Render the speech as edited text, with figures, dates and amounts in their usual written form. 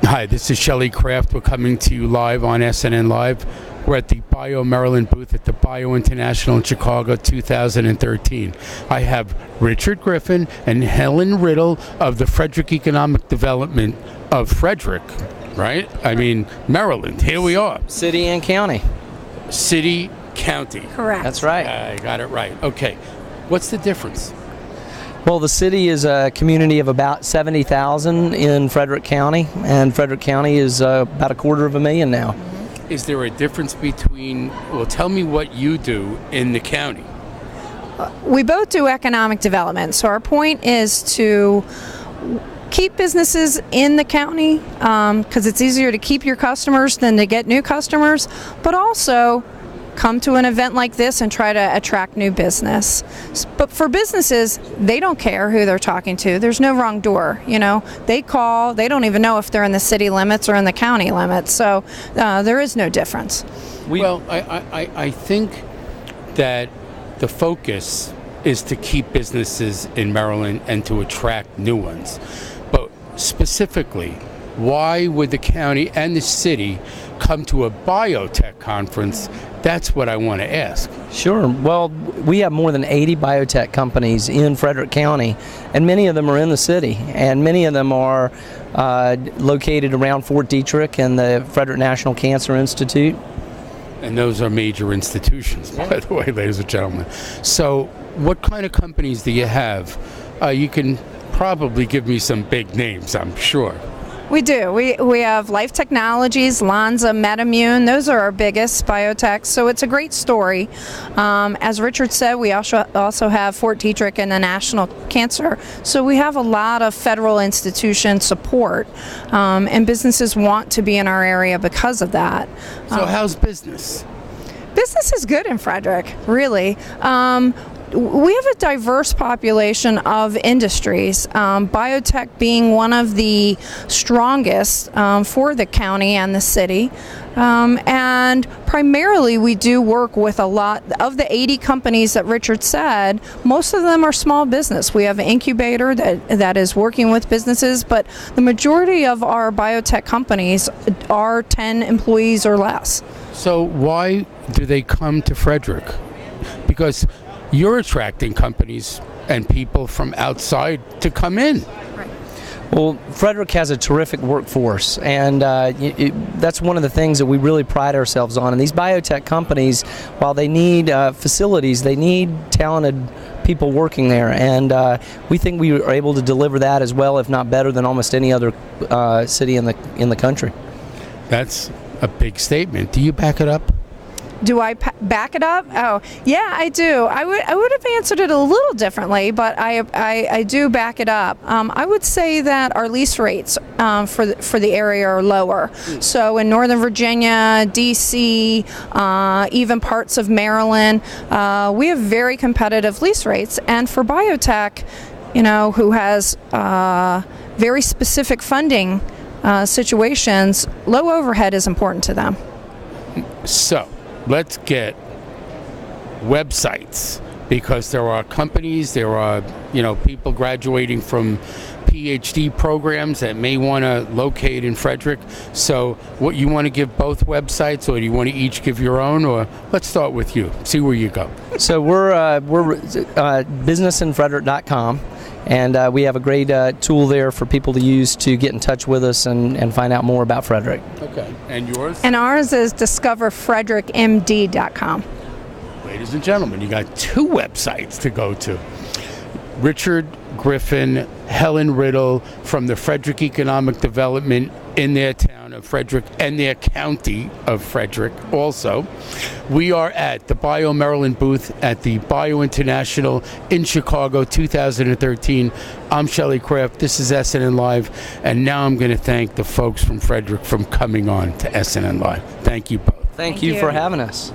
Hi, this is Shelley Kraft. We're coming to you live on SNNLive. We're at the BioMaryland booth at the Bio International in Chicago 2013. I have Richard Griffin and Helen Riddle of the Frederick Economic Development of Frederick, right? I mean, Maryland. Here we are. City and county. City, county. Correct. That's right. I got it right. Okay. What's the difference? Well, the city is a community of about 70,000 in Frederick County, and Frederick County is about 250,000 now. Is there a difference between, well, tell me what you do in the county. We both do economic development, so our point is to keep businesses in the county because it's easier to keep your customers than to get new customers, but also come to an event like this and try to attract new business. But for businesses, they don't care who they're talking to. There's no wrong door, you know. They call, they don't even know if they're in the city limits or in the county limits, so there is no difference. Well, I think that the focus is to keep businesses in Maryland and to attract new ones. But specifically, why would the county and the city come to a biotech conference? That's what I want to ask. Sure. Well, we have more than 80 biotech companies in Frederick County, and many of them are in the city, and many of them are located around Fort Detrick and the Frederick National Cancer Institute. And those are major institutions, by the way, ladies and gentlemen. So what kind of companies do you have? You can probably give me some big names, I'm sure. We do. We have Life Technologies, Lonza, MedImmune. Those are our biggest biotechs, so it's a great story. As Richard said, we also have Fort Detrick and the National Cancer, so we have a lot of federal institution support, and businesses want to be in our area because of that. So how's business? Business is good in Frederick, really. We have a diverse population of industries, biotech being one of the strongest for the county and the city. And primarily we do work with a lot of the 80 companies that Richard said. Most of them are small business. We have an incubator that is working with businesses, but the majority of our biotech companies are 10 employees or less. So why do they come to Frederick? Because you're attracting companies and people from outside to come in. Right. Well, Frederick has a terrific workforce, and that's one of the things that we really pride ourselves on. And these biotech companies, while they need facilities, they need talented people working there, and we think we are able to deliver that as well, if not better, than almost any other city in the country. That's a big statement. Do you back it up? Do I back it up? Oh, yeah, I do. I would have answered it a little differently, but I do back it up. I would say that our lease rates for the area are lower. So in Northern Virginia, D.C., even parts of Maryland, we have very competitive lease rates. And for biotech, you know, who has very specific funding situations, low overhead is important to them. So let's get websites, because there are companies, there are, you know, people graduating from PhD programs that may want to locate in Frederick. So what, you want to give both websites, or do you want to each give your own? Or let's start with you, see where you go. So we're businessinfrederick.com, and we have a great tool there for people to use to get in touch with us and find out more about Frederick. Okay, and yours? And ours is discoverfrederickmd.com. Ladies and gentlemen, you got two websites to go to. Richard Griffin, Helen Riddle from the Frederick Economic Development in their town of Frederick and their county of Frederick also. We are at the BioMaryland booth at the Bio International in Chicago 2013. I'm Shelley Kraft. This is SNNLive. And now I'm going to thank the folks from Frederick for coming on to SNNLive. Thank you both. Thank you for having us.